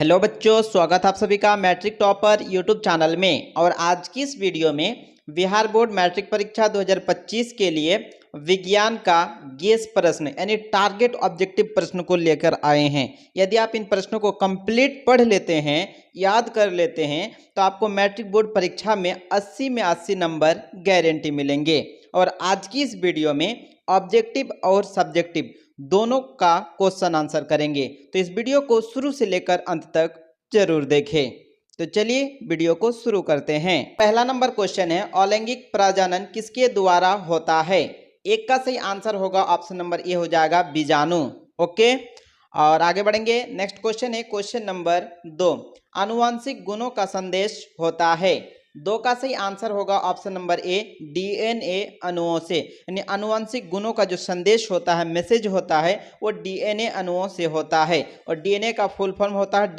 Hello बच्चों, स्वागत है आप सभी का मैट्रिक टॉपर यूट्यूब चैनल में। और आज की इस वीडियो में बिहार बोर्ड मैट्रिक परीक्षा 2025 के लिए विज्ञान का गेस प्रश्न यानी टारगेट ऑब्जेक्टिव प्रश्न को लेकर आए हैं। यदि आप इन प्रश्नों को कंप्लीट पढ़ लेते हैं, याद कर लेते हैं, तो आपको मैट्रिक बोर्ड परीक्षा में 80 में 80 नंबर गारंटी मिलेंगे। और आज की इस वीडियो में ऑब्जेक्टिव और सब्जेक्टिव दोनों का क्वेश्चन आंसर करेंगे, तो इस वीडियो को शुरू से लेकर अंत तक जरूर देखें। तो चलिए वीडियो को शुरू करते हैं। पहला नंबर क्वेश्चन है, अलैंगिक प्रजनन किसके द्वारा होता है? एक का सही आंसर होगा ऑप्शन नंबर ए हो जाएगा बीजाणु। ओके, और आगे बढ़ेंगे। नेक्स्ट क्वेश्चन है क्वेश्चन नंबर 2, आनुवंशिक गुणों का संदेश होता है। दो का सही आंसर होगा ऑप्शन नंबर ए डीएनए अणुओं से, यानी आनुवंशिक गुणों का जो संदेश होता है, मैसेज होता है, वो डीएनए अणुओं से होता है। और डीएनए का फुल फॉर्म होता है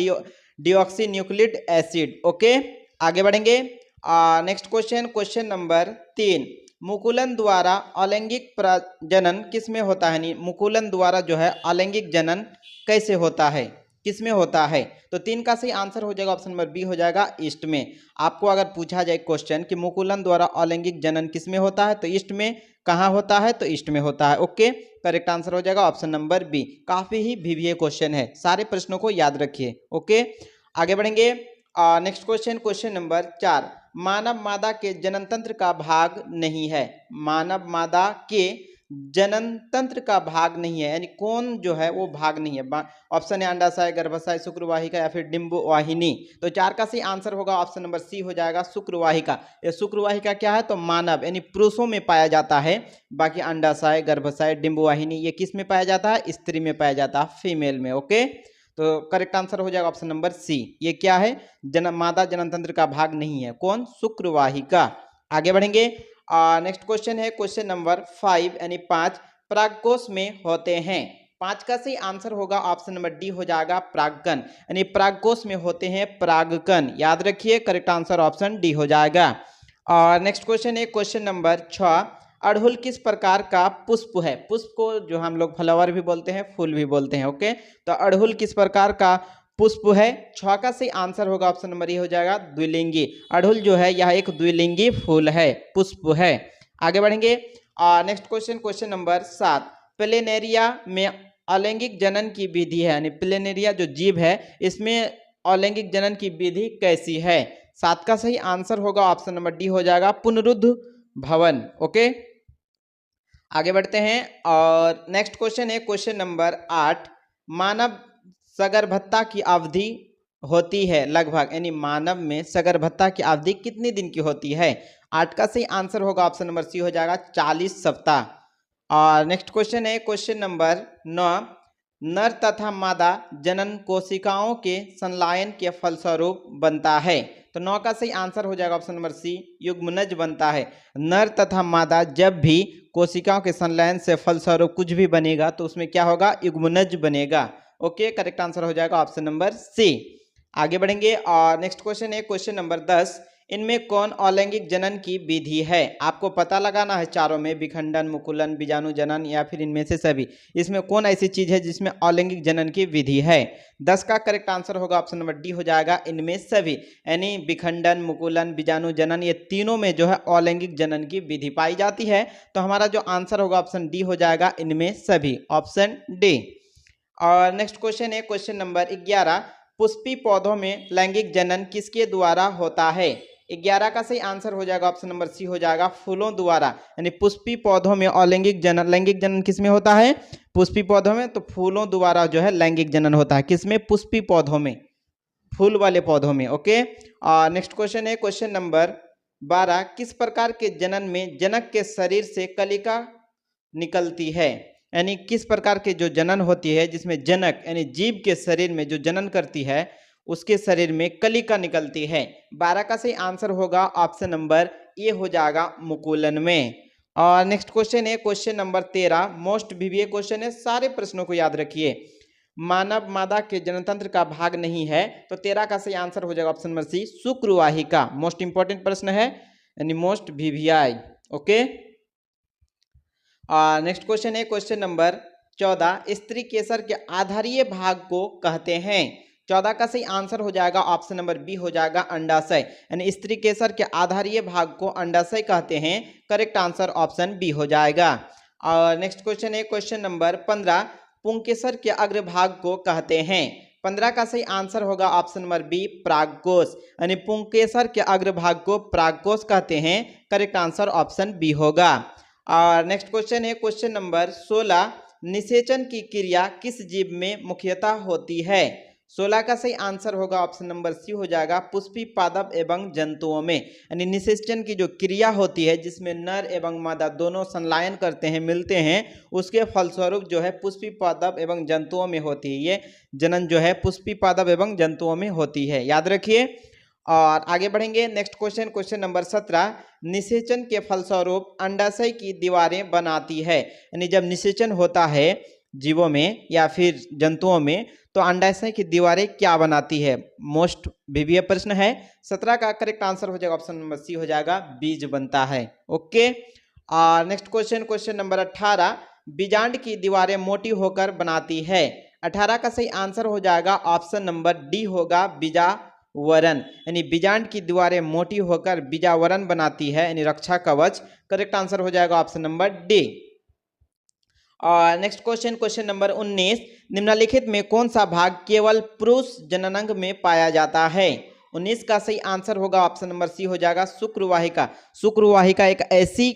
डिऑक्सी न्यूक्लिक एसिड। ओके, आगे बढ़ेंगे। नेक्स्ट क्वेश्चन, क्वेश्चन नंबर 3, मुकुलन द्वारा अलैंगिक प्रजनन किसमें होता है? नहीं, मुकुलन द्वारा जो है अलैंगिक जनन कैसे होता है, किसमें होता है? तो 3 का सही आंसर हो जाएगा ऑप्शन नंबर बी हो जाएगा ईस्ट में। आपको अगर पूछा जाए क्वेश्चन कि मुकुलन द्वारा अलैंगिक जनन किसमें होता है, तो ईस्ट में कहाँ होता है? तो ईस्ट में होता है। ओके, करेक्ट आंसर हो जाएगा ऑप्शन नंबर बी। काफी ही वीवीए क्वेश्चन है, सारे प्रश्नों को याद रखिए। ओके, आगे बढ़ेंगे। नेक्स्ट क्वेश्चन, क्वेश्चन नंबर 4, मानव मादा के जनन तंत्र का भाग नहीं है। मानव मादा के जनन तंत्र का भाग नहीं है, यानी कौन जो है वो भाग नहीं है? ऑप्शन है अंडाशय, गर्भाशय, शुक्रवाहिका या फिर डिंब वाहिनी। तो 4 का सही आंसर होगा ऑप्शन नंबर सी हो जाएगा शुक्रवाहिका। ये शुक्रवाहिका क्या है? तो मानव यानी पुरुषों में पाया जाता है। बाकी अंडाशय, गर्भाशय, डिंब वाहिनी ये किस में पाया जाता है? स्त्री में पाया जाता है, फीमेल में। ओके, तो करेक्ट आंसर हो जाएगा ऑप्शन नंबर सी। ये क्या है? मादा जनन तंत्र का भाग नहीं है। कौन? शुक्रवाहिका। आगे बढ़ेंगे। नेक्स्ट क्वेश्चन है क्वेश्चन नंबर 5 यानी 5, परागकोश में होते हैं। 5 का सही आंसर होगा ऑप्शन नंबर डी हो जाएगा परागकण, यानी परागकोश में होते हैं परागकण। याद रखिए, करेक्ट आंसर ऑप्शन डी हो जाएगा। और नेक्स्ट क्वेश्चन है क्वेश्चन नंबर 6, अड़हुल किस प्रकार का पुष्प है? पुष्प को जो हम लोग फ्लावर भी बोलते हैं, फूल भी बोलते हैं। ओके, तो अड़हुल किस प्रकार का पुष्प है? 6 का सही आंसर होगा ऑप्शन नंबर ए हो जाएगा द्विलिंगी। अड़हुल जो है यह एक द्विलिंगी फूल है, पुष्प है। आगे बढ़ेंगे। Next question, question number 7, planaria में अलैंगिक जनन की विधि है, यानी प्लेनेरिया जो जीव है इसमें अलैंगिक जनन की विधि कैसी है? 7 का सही आंसर होगा ऑप्शन नंबर डी हो जाएगा पुनरुद्ध भवन। ओके, आगे बढ़ते हैं। और नेक्स्ट क्वेश्चन है क्वेश्चन नंबर 8, मानव सगर्भता की अवधि होती है लगभग, यानी मानव में सगर्भता की अवधि कितने दिन की होती है? 8 का सही आंसर होगा ऑप्शन नंबर सी हो जाएगा 40 सप्ताह। और नेक्स्ट क्वेश्चन है क्वेश्चन नंबर 9, नर तथा मादा जनन कोशिकाओं के संलयन के फलस्वरूप बनता है। तो 9 का सही आंसर हो जाएगा ऑप्शन नंबर सी युग्मनज बनता है। नर तथा मादा जब भी कोशिकाओं के संलयन से फलस्वरूप कुछ भी बनेगा तो उसमें क्या होगा? युग्मनज बनेगा। ओके, करेक्ट आंसर हो जाएगा ऑप्शन नंबर सी। आगे बढ़ेंगे। और नेक्स्ट क्वेश्चन है क्वेश्चन नंबर 10, इनमें कौन अलैंगिक जनन की विधि है? आपको पता लगाना है चारों में, विखंडन, मुकुलन, बीजाणु जनन या फिर इनमें से सभी। इसमें कौन ऐसी चीज है जिसमें अलैंगिक जनन की विधि है? 10 का करेक्ट आंसर होगा ऑप्शन नंबर डी हो जाएगा इनमें सभी, यानी विखंडन, मुकुलन, बीजाणु जनन ये तीनों में जो है अलैंगिक जनन की विधि पाई जाती है। तो हमारा जो आंसर होगा ऑप्शन डी हो जाएगा इनमें सभी, ऑप्शन डी। और नेक्स्ट क्वेश्चन है क्वेश्चन नंबर 11, पुष्पी पौधों में लैंगिक जनन किसके द्वारा होता है? 11 का सही आंसर हो जाएगा ऑप्शन नंबर सी हो जाएगा फूलों द्वारा, यानी पुष्पी पौधों में अलैंगिक जनन, लैंगिक जनन किसमें होता है? पुष्पी पौधों में। तो फूलों द्वारा जो है लैंगिक जनन होता है, किसमें? पुष्पी पौधों में, फूल वाले पौधों में। ओके, नेक्स्ट क्वेश्चन है क्वेश्चन नंबर 12, किस प्रकार के जनन में जनक के शरीर से कलिका निकलती है? यानी किस प्रकार के जो जनन होती है जिसमें जनक यानी जीव के शरीर में जो जनन करती है उसके शरीर में कलिका निकलती है? 12 का सही आंसर होगा ऑप्शन नंबर ए हो जाएगा मुकुलन में। और नेक्स्ट क्वेश्चन है क्वेश्चन नंबर 13, मोस्ट वीवीए क्वेश्चन है, सारे प्रश्नों को याद रखिए। मानव मादा के जननतंत्र का भाग नहीं है, तो 13 का सही आंसर हो जाएगा ऑप्शन नंबर सी शुक्रवाहिका। मोस्ट इंपॉर्टेंट प्रश्न है, यानी most VVI. Okay, next question है क्वेश्चन नंबर 14, स्त्री केसर के आधारीय भाग को कहते हैं। 14 का सही आंसर हो जाएगा ऑप्शन नंबर बी हो जाएगा अंडाशय, यानी स्त्री केसर के आधारीय भाग को अंडाशय कहते हैं। करेक्ट आंसर ऑप्शन बी हो जाएगा। और नेक्स्ट क्वेश्चन है क्वेश्चन नंबर 15, पुंकेसर के अग्रभाग को कहते हैं। 15 का सही आंसर होगा ऑप्शन नंबर बी प्रागकोश, यानी पुंकेसर के अग्रभाग को प्रागकोश कहते हैं। करेक्ट आंसर ऑप्शन बी होगा। और नेक्स्ट क्वेश्चन है क्वेश्चन नंबर 16, निषेचन की क्रिया किस जीव में मुख्यतः होती है। 16 का सही आंसर होगा ऑप्शन नंबर सी हो जाएगा पुष्पी पादप एवं जंतुओं में, यानी निषेचन की जो क्रिया होती है जिसमें नर एवं मादा दोनों संलायन करते हैं, मिलते हैं, उसके फलस्वरूप जो है पुष्पी पादप एवं जंतुओं में होती है। ये जनन जो है पुष्पी पादप एवं जंतुओं में होती है, याद रखिए। और आगे बढ़ेंगे नेक्स्ट क्वेश्चन, क्वेश्चन नंबर 17, निषेचन के फलस्वरूप अंडाशय की दीवारें बनाती है, यानी जब निषेचन होता है जीवों में या फिर जंतुओं में तो अंडाशय की दीवारें क्या बनाती है। मोस्ट वीवीआई प्रश्न है। 17 का करेक्ट आंसर हो जाएगा ऑप्शन नंबर सी हो जाएगा बीज बनता है। ओके। और नेक्स्ट क्वेश्चन, क्वेश्चन नंबर 18, बीजांड की दीवारें मोटी होकर बनाती है। 18 का सही आंसर हो जाएगा ऑप्शन नंबर डी होगा बीजावरण, यानी बीजांड की दीवारें मोटी होकर बीजावरण बनाती है, यानी रक्षा कवच। करेक्ट आंसर हो जाएगा ऑप्शन नंबर डी। और नेक्स्ट क्वेश्चन, क्वेश्चन नंबर 19, निम्नलिखित में कौन सा भाग केवल पुरुष जननांग में पाया जाता है। 19 का सही आंसर होगा ऑप्शन नंबर सी हो जाएगा शुक्रवाहिका। शुक्रवाहिका एक ऐसी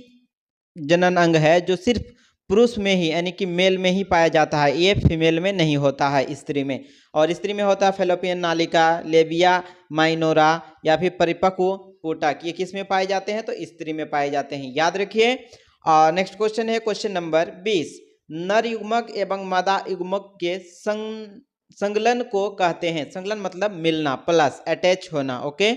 जनन अंग है जो सिर्फ पुरुष में ही यानी कि मेल में ही पाया जाता है, ये फीमेल में नहीं होता है, स्त्री में। और स्त्री में होता है फैलोपियन नालिका, लेबिया माइनोरा या फिर परिपक्व पुटक। ये किस में पाए जाते हैं तो स्त्री में पाए जाते हैं, याद रखिए। और नेक्स्ट क्वेश्चन है क्वेश्चन नंबर 20, नर युग्मक एवं मादा युग्मक के संगलन को कहते हैं। संगलन मतलब मिलना प्लस अटैच होना। ओके।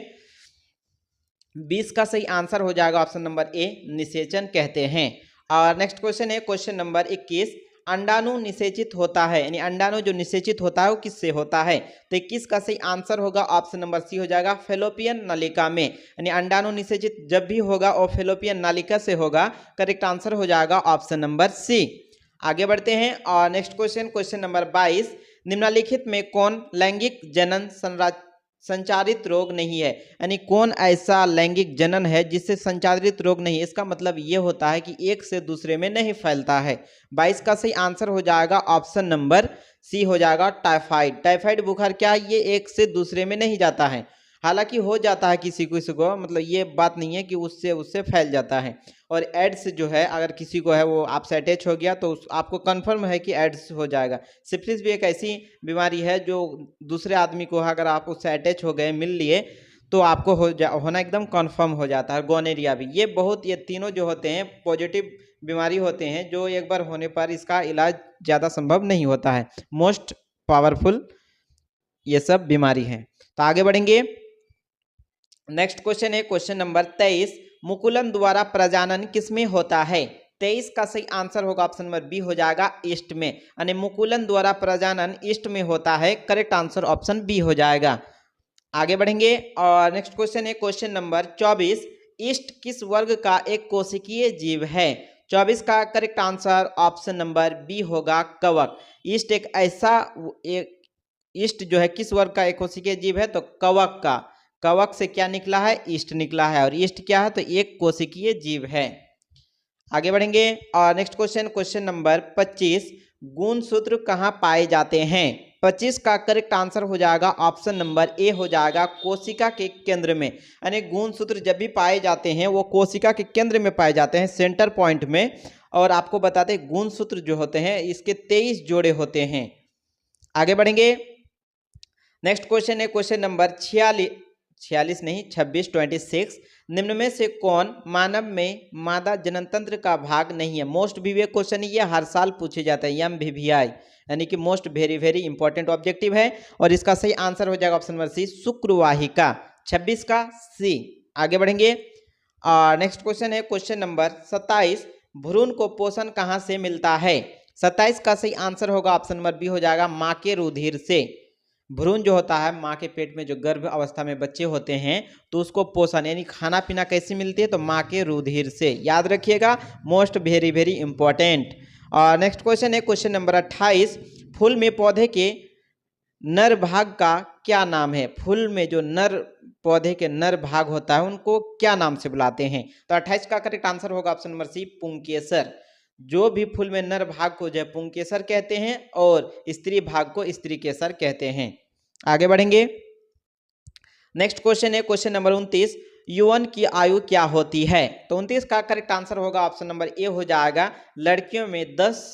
20 का सही आंसर हो जाएगा ऑप्शन नंबर ए निषेचन कहते हैं। और नेक्स्ट क्वेश्चन है क्वेश्चन नंबर 21, अंडाणु निषेचित होता है, यानी अंडाणु जो निषेचित होता है वो किससे होता है। तो 21 का सही आंसर होगा ऑप्शन नंबर सी हो जाएगा फैलोपियन नालिका में, यानी अंडाणु निषेचित जब भी होगा वो फैलोपियन नालिका से होगा। करेक्ट आंसर हो जाएगा ऑप्शन नंबर सी। आगे बढ़ते हैं। और नेक्स्ट क्वेश्चन, क्वेश्चन नंबर 22, निम्नलिखित में कौन लैंगिक जनन संचारित रोग नहीं है, यानी कौन ऐसा लैंगिक जनन है जिससे संचारित रोग नहीं। इसका मतलब ये होता है कि एक से दूसरे में नहीं फैलता है। 22 का सही आंसर हो जाएगा ऑप्शन नंबर सी हो जाएगा टाइफाइड। टाइफाइड बुखार क्या है, ये एक से दूसरे में नहीं जाता है, हालांकि हो जाता है किसी को, मतलब ये बात नहीं है कि उससे फैल जाता है। और एड्स जो है अगर किसी को है वो आपसे अटैच हो गया तो आपको कंफर्म है कि एड्स हो जाएगा। सिफिलिस भी एक ऐसी बीमारी है जो दूसरे आदमी को अगर आप उससे अटैच हो गए, मिल लिए, तो आपको होना एकदम कंफर्म हो जाता है। गोनेरिया भी, ये तीनों जो होते हैं पॉजिटिव बीमारी होते हैं जो एक बार होने पर इसका इलाज ज़्यादा संभव नहीं होता है। मोस्ट पावरफुल ये सब बीमारी है। तो आगे बढ़ेंगे। नेक्स्ट क्वेश्चन है क्वेश्चन नंबर 23, मुकुलन द्वारा प्रजनन किसमें होता है। 23 का सही आंसर होगा ऑप्शन नंबर बी हो जाएगा ईस्ट में, यानी मुकुलन द्वारा प्रजनन ईस्ट में होता है। करेक्ट आंसर ऑप्शन बी हो जाएगा। आगे बढ़ेंगे। और नेक्स्ट क्वेश्चन है क्वेश्चन नंबर 24, ईस्ट किस वर्ग का एक कोशिकीय जीव है। 24 का correct answer option number B होगा कवक। ईस्ट एक ऐसा ईस्ट जो है किस वर्ग का एक कोशिकीय जीव है तो कवक का। कवक से क्या निकला है, ईस्ट निकला है, और ईस्ट क्या है तो एक कोशिकीय जीव है। आगे बढ़ेंगे। और नेक्स्ट क्वेश्चन, क्वेश्चन नंबर 25, गुणसूत्र कहाँ पाए जाते हैं। 25 का करेक्ट आंसर हो जाएगा ऑप्शन नंबर ए हो जाएगा कोशिका के केंद्र में, यानी गुणसूत्र जब भी पाए जाते हैं वो कोशिका के केंद्र में पाए जाते हैं, सेंटर पॉइंट में। और आपको बताते हैं गुणसूत्र जो होते हैं इसके 23 जोड़े होते हैं। आगे बढ़ेंगे। नेक्स्ट क्वेश्चन है क्वेश्चन नंबर 26, निम्न में से कौन मानव में मादा जननतंत्र का भाग नहीं है। मोस्ट वीवीआई क्वेश्चन ये हर साल पूछे जाते हैं, MVVI, यानी कि मोस्ट वेरी इंपॉर्टेंट ऑब्जेक्टिव है। और इसका सही आंसर हो जाएगा ऑप्शन नंबर सी शुक्रवाहिका। 26 का सी। आगे बढ़ेंगे। नेक्स्ट क्वेश्चन है क्वेश्चन नंबर 27, भ्रूण को पोषण कहाँ से मिलता है। 27 का सही आंसर होगा ऑप्शन नंबर बी हो जाएगा माँ के रुधिर से। भ्रूण जो होता है माँ के पेट में जो गर्भ अवस्था में बच्चे होते हैं तो उसको पोषण यानी खाना पीना कैसे मिलती है तो माँ के रुधिर से, याद रखिएगा, मोस्ट वेरी इंपॉर्टेंट। और नेक्स्ट क्वेश्चन है क्वेश्चन नंबर 28, फूल में पौधे के नर भाग का क्या नाम है? फूल में जो नर पौधे के नर भाग होता है उनको क्या नाम से बुलाते हैं? तो 28 का करेक्ट आंसर होगा ऑप्शन नंबर सी, पुंकेसर। जो भी फूल में नर भाग को जो है पुंकेसर कहते हैं और स्त्री भाग को स्त्री केसर कहते हैं। आगे बढ़ेंगे। नेक्स्ट क्वेश्चन है क्वेश्चन नंबर 29, यौवन की आयु क्या होती है? तो 29 का करेक्ट आंसर होगा ऑप्शन नंबर ए हो जाएगा, लड़कियों में 10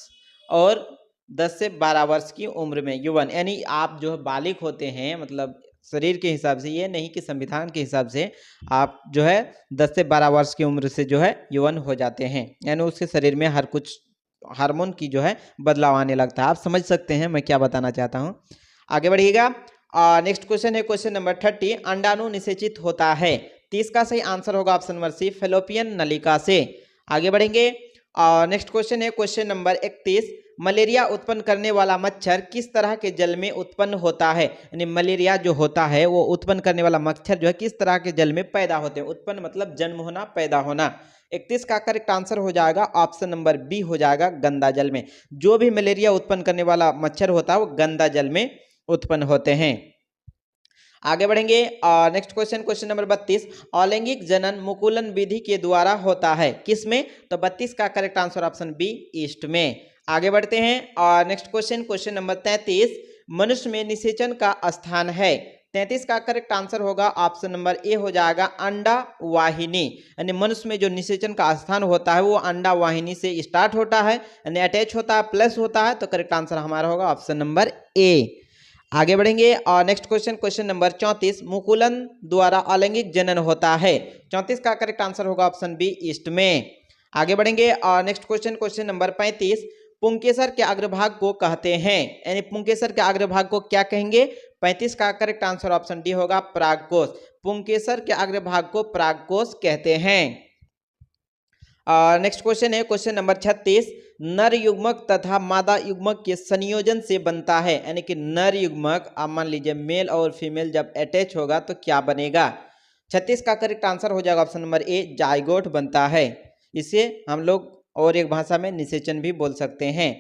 और 10 से 12 वर्ष की उम्र में यौवन, यानी आप जो बालिग होते हैं, मतलब शरीर के हिसाब से, ये नहीं कि संविधान के हिसाब से, आप जो है 10 से 12 वर्ष की उम्र से जो है यौवन हो जाते हैं, यानी उसके शरीर में हर कुछ हार्मोन की जो है बदलाव आने लगता है। आप समझ सकते हैं मैं क्या बताना चाहता हूँ। आगे बढ़िएगा। नेक्स्ट क्वेश्चन है क्वेश्चन नंबर 30, अंडाणु निषेचित होता है? 30 का सही आंसर होगा ऑप्शन नंबर सी, फैलोपियन नलिका से। आगे बढ़ेंगे। नेक्स्ट क्वेश्चन है क्वेश्चन नंबर 31, मलेरिया उत्पन्न करने वाला मच्छर किस तरह के जल में उत्पन्न होता है? यानी मलेरिया जो होता है वो उत्पन्न करने वाला मच्छर जो है किस तरह के जल में पैदा होते हैं? उत्पन्न मतलब जन्म होना, पैदा होना। 31 का करेक्ट आंसर हो जाएगा ऑप्शन नंबर बी हो जाएगा, गंदा जल में। जो भी मलेरिया उत्पन्न करने वाला मच्छर होता है वो गंदा जल में उत्पन्न होते हैं। आगे बढ़ेंगे। नेक्स्ट क्वेश्चन क्वेश्चन नंबर 32, अलैंगिक जनन मुकुलन विधि के द्वारा होता है किसमें? तो 32 का correct answer option B, east में। आगे बढ़ते हैं। और नेक्स्ट क्वेश्चन क्वेश्चन नंबर 33, मनुष्य में निषेचन का स्थान है? 33 का करेक्ट आंसर होगा ऑप्शन नंबर ए हो जाएगा, अंडा वाहिनी। यानी मनुष्य में जो निषेचन का स्थान होता है वो अंडा वाहिनी से स्टार्ट होता है, यानी अटैच होता है, प्लस होता है। तो करेक्ट आंसर हमारा होगा ऑप्शन नंबर ए। आगे बढ़ेंगे। और नेक्स्ट क्वेश्चन क्वेश्चन नंबर 34, मुकुलन द्वारा अलैंगिक जनन होता है? 34 का करेक्ट आंसर होगा ऑप्शन बी, ईस्ट में। आगे बढ़ेंगे। और नेक्स्ट क्वेश्चन क्वेश्चन नंबर 35, पुंकेसर के अग्रभाग को कहते हैं? यानी पुंकेसर के अग्रभाग को क्या कहेंगे? 35 का करेक्ट आंसर ऑप्शन डी होगा, परागकोश। पुंकेसर के अग्रभाग को परागकोश कहते हैं। नेक्स्ट क्वेश्चन है क्वेश्चन नंबर 36, नर युग्मक तथा मादा युग्मक के संयोजन से बनता है? यानी कि नर युग्मक, आप मान लीजिए मेल और फीमेल जब अटैच होगा तो क्या बनेगा? 36 का करेक्ट आंसर हो जाएगा ऑप्शन नंबर ए, जाइगोट बनता है। इसे हम लोग और एक भाषा में निषेचन भी बोल सकते हैं।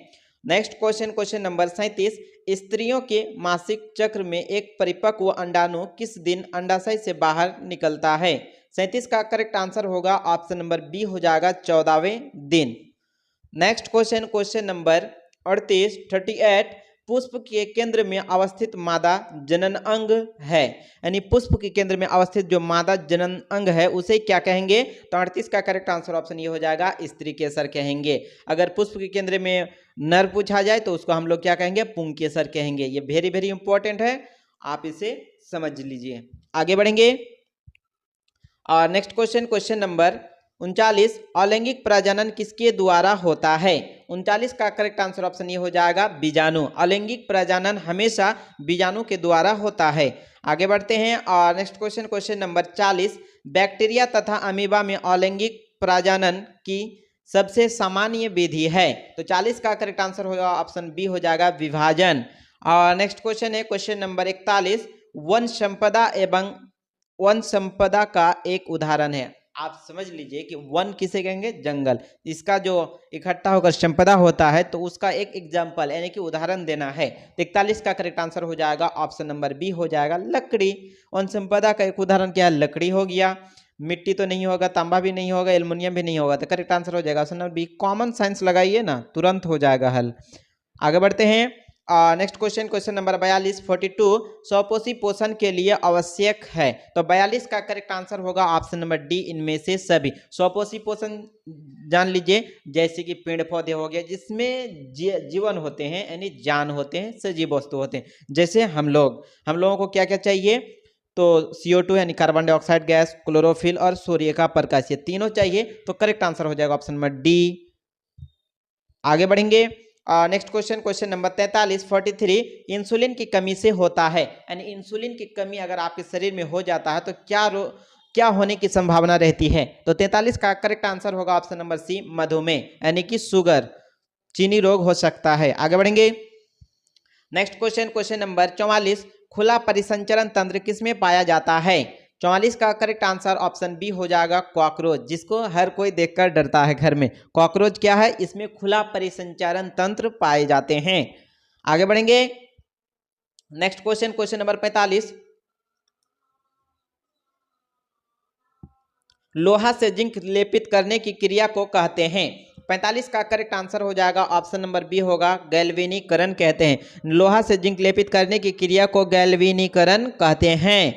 नेक्स्ट क्वेश्चन क्वेश्चन नंबर 37, स्त्रियों के मासिक चक्र में एक परिपक्व अंडाणु किस दिन अंडाशय से बाहर निकलता है? 37 का करेक्ट आंसर होगा ऑप्शन नंबर बी हो जाएगा, 14वें दिन। नेक्स्ट क्वेश्चन क्वेश्चन नंबर 38, पुष्प के केंद्र में अवस्थित मादा जनन अंग है? यानी पुष्प के केंद्र में अवस्थित जो मादा जनन अंग है उसे क्या कहेंगे? तो 38 का करेक्ट आंसर ऑप्शन ये हो जाएगा, स्त्री केसर कहेंगे। अगर पुष्प के केंद्र में नर पूछा जाए तो उसको हम लोग क्या कहेंगे? पुंकेसर कहेंगे। ये वेरी वेरी इंपॉर्टेंट है, आप इसे समझ लीजिए। आगे बढ़ेंगे। नेक्स्ट क्वेश्चन क्वेश्चन नंबर 39, अलैंगिक प्रजनन किसके द्वारा होता है? 39 का करेक्ट आंसर ऑप्शन ये हो जाएगा, बीजाणु। अलैंगिक प्रजनन हमेशा बीजाणु के द्वारा होता है। आगे बढ़ते हैं। और next question question number 40, bacteria तथा अमीबा में अलैंगिक प्रजनन की सबसे सामान्य विधि है? तो 40 का करेक्ट आंसर होगा ऑप्शन बी हो जाएगा, विभाजन। और नेक्स्ट क्वेश्चन है क्वेश्चन नंबर 41, वन संपदा एवं वन संपदा का एक उदाहरण है? आप समझ लीजिए कि वन किसे कहेंगे? जंगल। इसका जो इकट्ठा होकर संपदा होता है तो उसका एक एग्जाम्पल यानी कि उदाहरण देना है। 41 का करेक्ट आंसर हो जाएगा ऑप्शन नंबर बी हो जाएगा, लकड़ी। वन संपदा का एक उदाहरण क्या है? लकड़ी हो गया। मिट्टी तो नहीं होगा, तांबा भी नहीं होगा, एल्युमिनियम भी नहीं होगा, तो करेक्ट आंसर हो जाएगा option number B. Common science लगाइए ना, तुरंत हो जाएगा हल। आगे बढ़ते हैं। नेक्स्ट क्वेश्चन क्वेश्चन नंबर 42, स्वपोषी पोषण के लिए आवश्यक है? तो 42 का करेक्ट आंसर होगा ऑप्शन नंबर डी, इनमें से सभी। स्वपोषी पोषण जान लीजिए, जैसे कि पेड़ पौधे हो गए जिसमें जीवन होते हैं, यानी जान होते हैं, सजीव वस्तु होते हैं। जैसे हम लोगों को क्या क्या चाहिए? तो CO2 यानी कार्बन डाइऑक्साइड गैस, क्लोरोफिल और सूर्य का प्रकाश, ये तीनों चाहिए। तो करेक्ट आंसर हो जाएगा ऑप्शन नंबर डी। आगे बढ़ेंगे। Next question question number 43, insulin की कमी से होता है? यानी इंसुलिन की कमी अगर आपके शरीर में हो जाता है तो क्या होने की संभावना रहती है? तो 43 का करेक्ट आंसर होगा ऑप्शन नंबर सी, मधुमेह, यानी कि शुगर, चीनी रोग हो सकता है। आगे बढ़ेंगे। नेक्स्ट क्वेश्चन क्वेश्चन नंबर 44, खुला परिसंचरण तंत्र किसमें पाया जाता है? 44 का करेक्ट आंसर ऑप्शन बी हो जाएगा, कॉकरोच, जिसको हर कोई देखकर डरता है घर में। कॉकरोच क्या है? इसमें खुला परिसंचरण तंत्र पाए जाते हैं। आगे बढ़ेंगे। नेक्स्ट क्वेश्चन, क्वेश्चन नंबर 45, लोहा से जिंक लेपित करने की क्रिया को कहते हैं। 45 का करेक्ट आंसर हो जाएगा ऑप्शन नंबर बी होगा, गैल्वेनीकरण कहते हैं। लोहा से जिंक लेपित करने की क्रिया को गैल्वेनीकरण कहते हैं।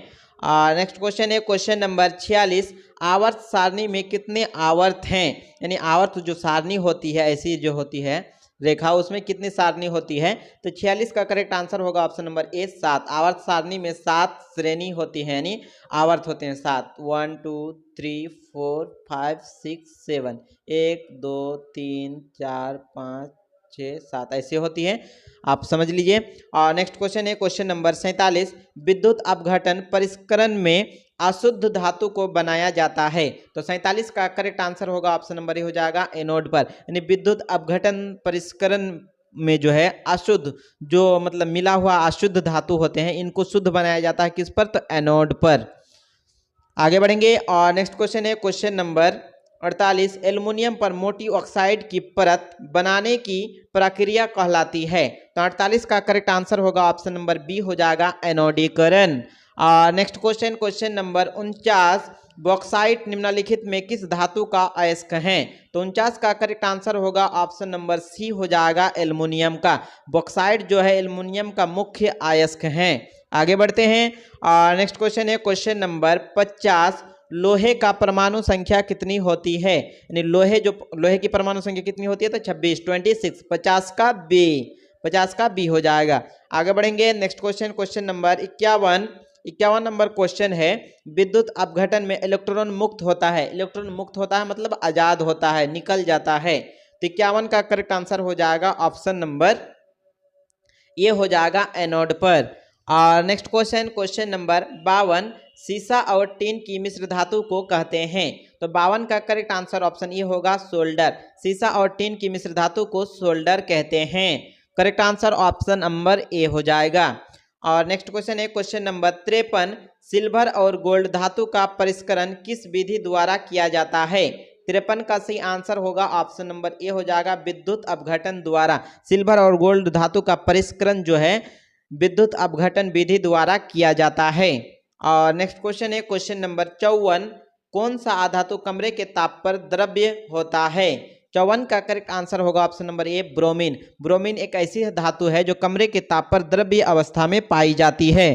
नेक्स्ट क्वेश्चन है क्वेश्चन नंबर 46, आवर्त सारणी में कितने आवर्त हैं, यानी आवर्त जो सारणी होती है, ऐसी जो होती है रेखा, उसमें कितनी सारणी होती है। तो 46 का करेक्ट आंसर होगा ऑप्शन नंबर ए 7। आवर्त सारणी में 7 श्रेणी होती है, यानी आवर्त होते हैं 7, 1 2 3 4 5 6 7, 1 2 3 4 5 6 7 ऐसे होती है, आप समझ लीजिए। और नेक्स्ट क्वेश्चन है क्वेश्चन नंबर 47, विद्युत अपघटन परिष्करण में अशुद्ध धातु को बनाया जाता है। तो 47 का करेक्ट आंसर होगा ऑप्शन नंबर ए हो जाएगा, एनोड पर। यानी विद्युत अपघटन परिष्करण में जो है अशुद्ध, जो मतलब मिला हुआ अशुद्ध धातु होते हैं, इनको शुद्ध बनाया जाता है किस पर, तो एनोड पर। आगे बढ़ेंगे और नेक्स्ट क्वेश्चन है क्वेश्चन नंबर 48, एल्युमिनियम पर मोटी ऑक्साइड की परत बनाने की प्रक्रिया कहलाती है। तो 48 का करेक्ट आंसर होगा ऑप्शन नंबर बी हो जाएगा, एनोडीकरण। Next question, question number 49, bauxite निम्नलिखित में किस धातु का अयस्क है। तो 49 का करेक्ट आंसर होगा ऑप्शन नंबर सी हो जाएगा, एल्युमिनियम का। बॉक्साइट जो है एल्युमिनियम का मुख्य अयस्क है। आगे बढ़ते हैं। नेक्स्ट क्वेश्चन है क्वेश्चन नंबर 50, लोहे का परमाणु संख्या कितनी होती है, यानी लोहे की परमाणु संख्या कितनी होती है, तो 26, 26, 50 का बी हो जाएगा। आगे बढ़ेंगे next question, question number 51 number question है, विद्युत अपघटन में इलेक्ट्रॉन मुक्त होता है। इलेक्ट्रॉन मुक्त होता है मतलब आजाद होता है, निकल जाता है। तो 51 का करेक्ट आंसर हो जाएगा ऑप्शन नंबर ये हो जाएगा, एनोड पर। और नेक्स्ट क्वेश्चन, क्वेश्चन नंबर 52, सीसा और टीन की मिश्र धातु को कहते हैं। तो 52 का करेक्ट आंसर ऑप्शन ये होगा, सोल्डर। सीसा और टीन की मिश्र धातु को सोल्डर कहते हैं। Correct answer option number A हो जाएगा। और नेक्स्ट क्वेश्चन है क्वेश्चन नंबर 53, सिल्वर और गोल्ड धातु का परिष्करण किस विधि द्वारा किया जाता है। 53 का सही आंसर होगा ऑप्शन नंबर ए हो जाएगा, विद्युत अपघटन द्वारा। सिल्वर और गोल्ड धातु का परिष्करण जो है विद्युत अपघटन विधि द्वारा किया जाता है। और नेक्स्ट क्वेश्चन है क्वेश्चन नंबर 54, कौन सा अधातु कमरे के ताप पर द्रव्य होता है। 54 का करेक्ट आंसर होगा option number A, bromine. Bromine एक ऐसी धातु है जो कमरे के ताप पर द्रव्य अवस्था में पाई जाती है।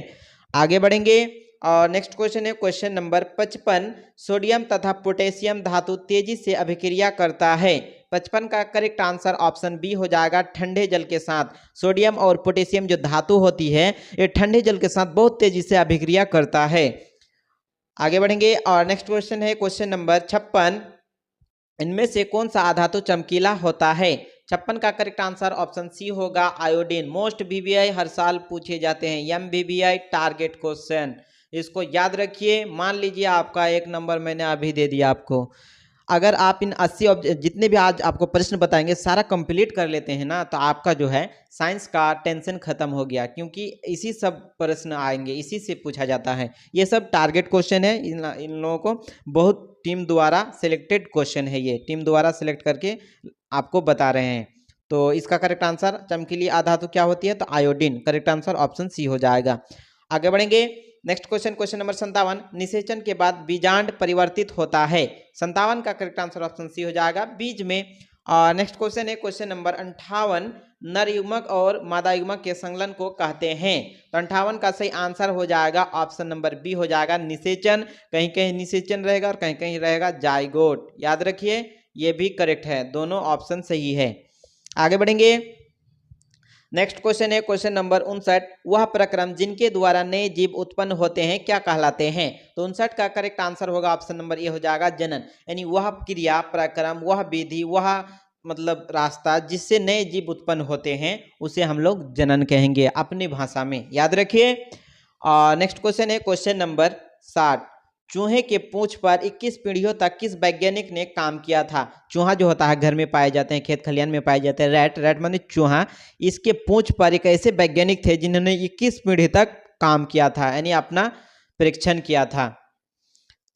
आगे बढ़ेंगे और नेक्स्ट क्वेश्चन है क्वेश्चन नंबर 55, सोडियम तथा पोटेशियम धातु तेजी से अभिक्रिया करता है। 55 का करेक्ट आंसर ऑप्शन बी हो जाएगा, ठंडे जल के साथ। सोडियम और पोटेशियम जो धातु होती है ये ठंडे जल के साथ बहुत तेजी से अभिक्रिया करता है। आगे बढ़ेंगे और नेक्स्ट क्वेश्चन है क्वेश्चन नंबर 56, इनमें से कौन सा अधातु चमकीला होता है। 56 का करेक्ट आंसर ऑप्शन सी होगा, आयोडीन। मोस्ट वीवीआई हर साल पूछे जाते हैं, एमवीवीआई टारगेट क्वेश्चन, इसको याद रखिए। मान लीजिए आपका 1 नंबर मैंने अभी दे दिया आपको, अगर आप इन 80 जितने भी आज आपको प्रश्न बताएंगे सारा कंप्लीट कर लेते हैं ना, तो आपका जो है साइंस का टेंशन खत्म हो गया, क्योंकि इसी सब प्रश्न आएंगे, इसी से पूछा जाता है। ये सब टारगेट क्वेश्चन है, इन लोगों को बहुत टीम द्वारा सिलेक्टेड क्वेश्चन है, ये टीम द्वारा सिलेक्ट करके आपको बता रहे हैं। तो इसका करेक्ट आंसर चमकीली अधातु क्या होती है, तो iodine. Correct answer option C हो जाएगा। आगे बढ़ेंगे नेक्स्ट क्वेश्चन, क्वेश्चन नंबर 57, निषेचन के बाद बीजांड परिवर्तित होता है। 57 का करेक्ट आंसर ऑप्शन सी हो जाएगा, बीज में। और नेक्स्ट क्वेश्चन है क्वेश्चन नंबर 58, नर युग्मक और मादा युग्मक के संलयन को कहते हैं। तो 58 का सही आंसर हो जाएगा ऑप्शन नंबर बी हो जाएगा, निषेचन। कहीं कहीं निषेचन रहेगा और कहीं कहीं रहेगा जाइगोट, याद रखिए ये भी करेक्ट है, दोनों ऑप्शन सही है। आगे बढ़ेंगे नेक्स्ट क्वेश्चन है क्वेश्चन नंबर 59, वह प्रक्रम जिनके द्वारा नए जीव उत्पन्न होते हैं क्या कहलाते हैं। तो 59 का करेक्ट आंसर होगा ऑप्शन नंबर ए हो जाएगा, जनन। यानी वह क्रिया, प्रक्रम, वह विधि, वह मतलब रास्ता जिससे नए जीव उत्पन्न होते हैं उसे हम लोग जनन कहेंगे अपनी भाषा में, याद रखिए। नेक्स्ट क्वेश्चन है क्वेश्चन नंबर 60, चूहे के पूंछ पर 21 पीढ़ियों तक किस वैज्ञानिक ने काम किया था। चूहा जो होता है घर में पाए जाते हैं, खेत खलियान में पाए जाते हैं, रैट माने चूहा। इसके पूंछ पर एक ऐसे वैज्ञानिक थे जिन्होंने 21 पीढ़ी तक काम किया था, यानी अपना परीक्षण किया था।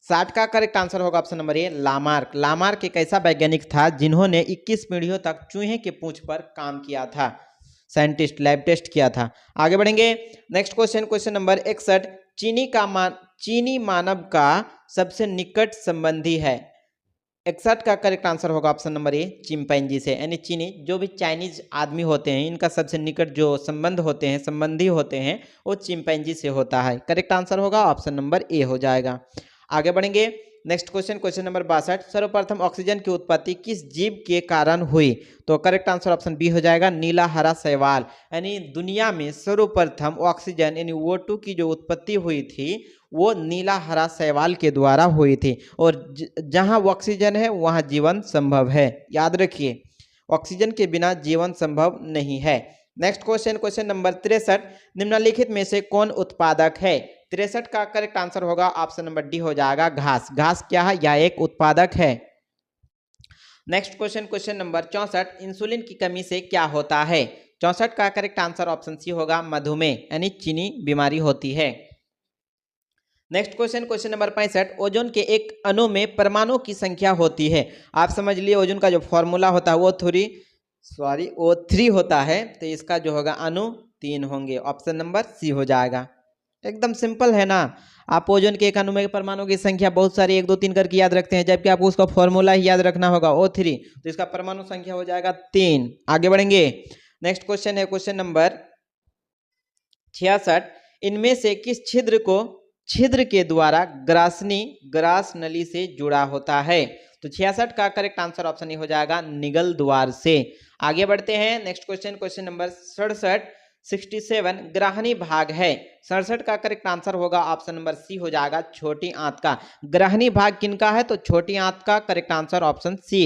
60 का करेक्ट आंसर होगा option number A, Lamarck. Lamarck एक ऐसा वैज्ञानिक था जिन्होंने 21 पीढ़ियों तक चूहे के पूंछ पर काम किया था। साइंटिस्ट लैब टेस्ट किया था। आगे बढ़ेंगे। नेक्स्ट क्वेश्चन, क्वेश्चन नंबर 61, चीनी मानव का सबसे निकट संबंधी है। 61 का करेक्ट आंसर होगा ऑप्शन नंबर ए, चिंपैंजी से। यानी चीनी जो भी चाइनीज आदमी होते हैं, इनका सबसे निकट जो संबंध होते हैं, संबंधी होते हैं, वो चिंपैंजी से होता है। करेक्ट आंसर होगा ऑप्शन नंबर ए हो जाएगा। आगे बढ़ेंगे। नेक्स्ट क्वेश्चन, क्वेश्चन नंबर 62, सर्वप्रथम ऑक्सीजन की उत्पत्ति किस जीव के कारण हुई? तो करेक्ट आंसर ऑप्शन बी हो जाएगा, नीला हरा शैवाल। यानी दुनिया में सर्वप्रथम ऑक्सीजन यानी O2 की जो उत्पत्ति हुई थी वो नीला हरा शैवाल के द्वारा हुई थी। और जहां ऑक्सीजन है वहां जीवन संभव है, याद रखिए, ऑक्सीजन के बिना जीवन संभव नहीं है। नेक्स्ट क्वेश्चन, क्वेश्चन नंबर 63, निम्नलिखित में से कौन उत्पादक है? 63 का करेक्ट आंसर होगा ऑप्शन नंबर डी हो जाएगा, घास। घास क्या है? यह एक उत्पादक है। Next question, question number 64, insulin की कमी से क्या होता है? 64 का करेक्ट आंसर ऑप्शन सी होगा, मधुमेह यानी चीनी बीमारी होती है। Next question, question number 65, ozone के एक अणु में परमाणु की संख्या होती है। आप समझ लिए ओजोन का जो फॉर्मूला होता है वो थ्री होता है, तो इसका जो होगा अणु 3 होंगे। ऑप्शन नंबर सी हो जाएगा। एकदम सिंपल है ना। आप ओजोन के एक अणु में परमाणु की संख्या बहुत सारी 1 2 3 करके याद रखते हैं, जबकि आपको उसका फॉर्मूला ही याद रखना होगा O3, तो इसका परमाणु संख्या हो जाएगा 3। आगे बढ़ेंगे। नेक्स्ट क्वेश्चन है क्वेश्चन नंबर 66, इनमें से किस छिद्र के द्वारा ग्रास नली से जुड़ा होता है? तो 66 का करेक्ट आंसर ऑप्शन हो जाएगा, निगल द्वार से। आगे बढ़ते हैं। नेक्स्ट क्वेश्चन, क्वेश्चन नंबर 67 ग्राहनी भाग है। 67 का करेक्ट आंसर होगा ऑप्शन नंबर सी हो जाएगा, छोटी आंत का। ग्राहनी भाग किनका है? तो छोटी आंत का। Correct answer option C.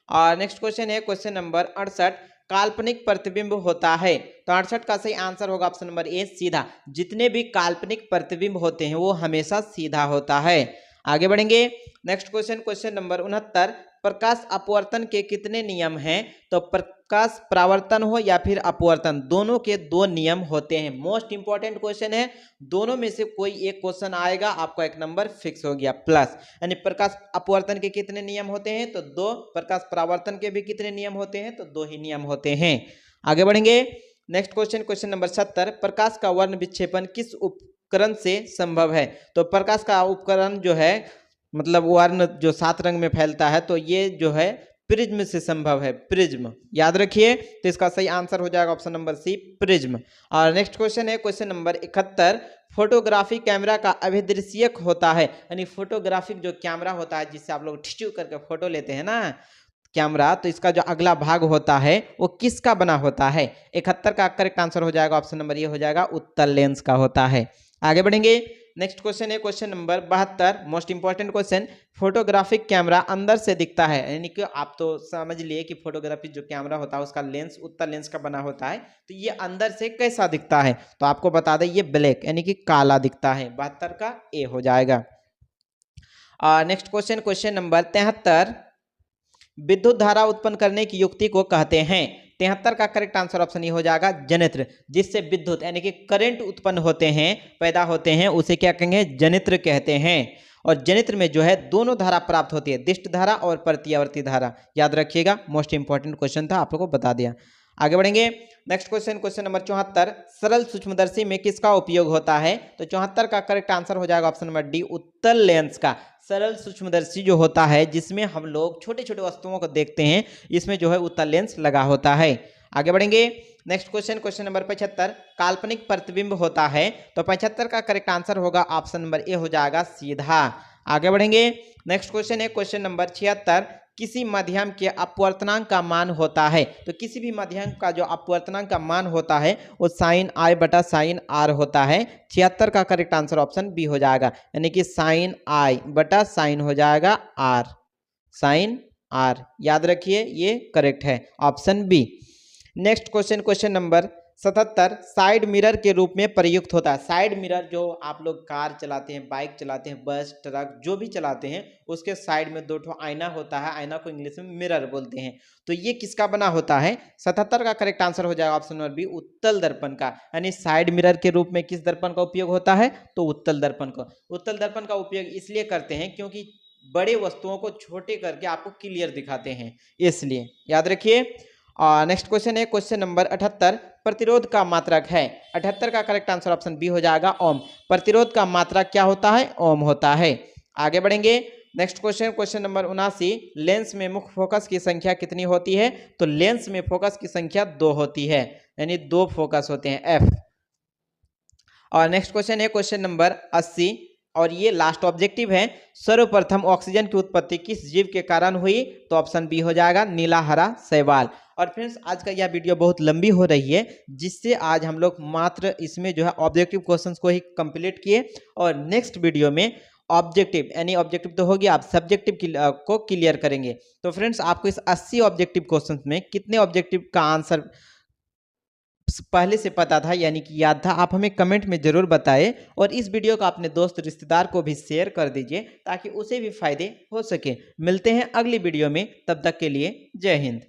और नेक्स्ट क्वेश्चन है क्वेश्चन नंबर 68, काल्पनिक प्रतिबिंब होता है। तो 68 का सही आंसर होगा ऑप्शन नंबर ए, सीधा। जितने भी काल्पनिक प्रतिबिंब होते हैं वो हमेशा सीधा होता है। आगे बढ़ेंगे। नेक्स्ट क्वेश्चन, क्वेश्चन नंबर 69, प्रकाश अपवर्तन के कितने नियम हैं? तो प्रकाश परावर्तन हो या फिर अपवर्तन, दोनों के 2 नियम होते हैं। मोस्ट इंपॉर्टेंट क्वेश्चन है, दोनों में से कोई एक क्वेश्चन आएगा, आपका 1 नंबर फिक्स हो गया प्लस। यानी प्रकाश अपवर्तन के कितने नियम होते हैं? तो 2। प्रकाश परावर्तन के भी कितने नियम होते हैं? तो 2 ही नियम होते हैं। आगे बढ़ेंगे। नेक्स्ट क्वेश्चन, क्वेश्चन नंबर 70, प्रकाश का वर्ण विक्षेपण किस उपकरण से संभव है? तो प्रकाश का उपकरण जो है, मतलब वर्ण जो 7 रंग में फैलता है, तो ये जो है प्रिज्म से संभव है, प्रिज्म, याद रखिए। तो इसका सही आंसर हो जाएगा ऑप्शन नंबर सी, प्रिज्म। और नेक्स्ट क्वेश्चन है क्वेश्चन नंबर 71, फोटोग्राफी कैमरा का अभिदृश्यक होता है। यानी फोटोग्राफिक जो कैमरा होता है जिससे आप लोग ठिचू करके फोटो लेते हैं ना कैमरा, तो इसका जो अगला भाग होता है वो किसका बना होता है? 71 का करेक्ट आंसर हो जाएगा ऑप्शन नंबर ये हो जाएगा, उत्तल लेंस का होता है। आगे बढ़ेंगे। नेक्स्ट क्वेश्चन है question number 72, most important question, photographic camera अंदर से दिखता है। यानी कि आप तो समझ लिए कि फोटोग्राफी जो कैमरा होता है उसका लेंस उत्तल लेंस का बना होता है, तो ये अंदर से कैसा दिखता है? तो आपको बता दें ये ब्लैक यानी कि काला दिखता है। 72 का ए हो जाएगा। नेक्स्ट क्वेश्चन, क्वेश्चन नंबर 73, विद्युत धारा उत्पन्न करने की युक्ति को कहते हैं। 73 का करेक्ट आंसर ऑप्शन ये हो जाएगा, जनित्र। जिससे विद्युत यानी कि करंट उत्पन्न होते हैं, पैदा होते हैं, उसे क्या कहेंगे? जनित्र कहते हैं। और जनित्र में जो है दोनों धारा प्राप्त होती है, दिष्ट धारा और प्रत्यावर्ती धारा, याद रखिएगा। मोस्ट इंपॉर्टेंट क्वेश्चन था, आप लोगों को बता दिया। आगे बढ़ेंगे। नेक्स्ट क्वेश्चन, क्वेश्चन नंबर 74, सरल सूक्ष्मदर्शी में किसका उपयोग होता है? तो 74 का करेक्ट आंसर हो जाएगा ऑप्शन नंबर डी, उत्तल लेंस का। सरल सूक्ष्मदर्शी जो होता है जिसमें हम लोग छोटे छोटे वस्तुओं को देखते हैं, इसमें जो है उत्तल लेंस लगा होता है। आगे बढ़ेंगे। नेक्स्ट क्वेश्चन, क्वेश्चन नंबर 75, काल्पनिक प्रतिबिंब होता है। तो 75 का करेक्ट आंसर होगा ऑप्शन नंबर ए हो जाएगा, सीधा। आगे बढ़ेंगे। नेक्स्ट क्वेश्चन है क्वेश्चन नंबर 76, किसी माध्यम के अपवर्तनांक का मान होता है। तो किसी भी माध्यम का जो अपवर्तनांक का मान होता है वो sin i बटा sin r होता है। 76 का करेक्ट आंसर ऑप्शन बी हो जाएगा, यानी कि sin i बटा sin हो जाएगा r, sin r, याद रखिए ये करेक्ट है, option B. Next question, question number 77, side mirror के रूप में प्रयुक्त होता है। साइड मिरर जो आप लोग कार चलाते हैं, बाइक चलाते हैं, बस ट्रक जो भी चलाते हैं, उसके साइड में 2 ठो आईना होता है, आईना को इंग्लिश में मिरर बोलते हैं। तो ये किसका बना होता है? 77 का करेक्ट आंसर हो जाएगा ऑप्शन नंबर बी, उत्तल दर्पण का। यानी साइड मिरर के रूप में किस दर्पण का उपयोग होता है? तो उत्तल दर्पण का। उत्तल दर्पण का उपयोग इसलिए करते हैं क्योंकि बड़े वस्तुओं को छोटे करके आपको क्लियर दिखाते हैं, इसलिए याद रखिए। और नेक्स्ट क्वेश्चन है क्वेश्चन नंबर 78, प्रतिरोध का मात्रक है। 78 का करेक्ट आंसर ऑप्शन बी हो जाएगा ओम। प्रतिरोध का मात्रक क्या होता है? ओम होता है। आगे बढ़ेंगे। Next question, question number 79, lens में मुख्य फोकस की संख्या कितनी होती है? तो लेंस में फोकस की संख्या 2 होती है, यानी 2 फोकस होते हैं, एफ। और नेक्स्ट क्वेश्चन है क्वेश्चन नंबर 80, और ये लास्ट ऑब्जेक्टिव है। सर्वप्रथम ऑक्सीजन की उत्पत्ति किस जीव के कारण हुई? तो ऑप्शन बी हो जाएगा नीला हरा शैवाल। और फ्रेंड्स, आज का यह वीडियो बहुत लंबी हो रही है, जिससे आज हम लोग मात्र इसमें जो है ऑब्जेक्टिव क्वेश्चंस को ही कंप्लीट किए, और नेक्स्ट वीडियो में ऑब्जेक्टिव, यानी ऑब्जेक्टिव तो होगी, आप सब्जेक्टिव को क्लियर करेंगे। तो फ्रेंड्स, आपको इस 80 ऑब्जेक्टिव क्वेश्चंस में कितने ऑब्जेक्टिव का आंसर पहले से पता था, यानी कि याद था, आप हमें कमेंट में जरूर बताएं। और इस वीडियो को अपने दोस्त रिश्तेदार को भी शेयर कर दीजिए, ताकि उसे भी फायदे हो सके। मिलते हैं अगली वीडियो में, तब तक के लिए जय हिंद।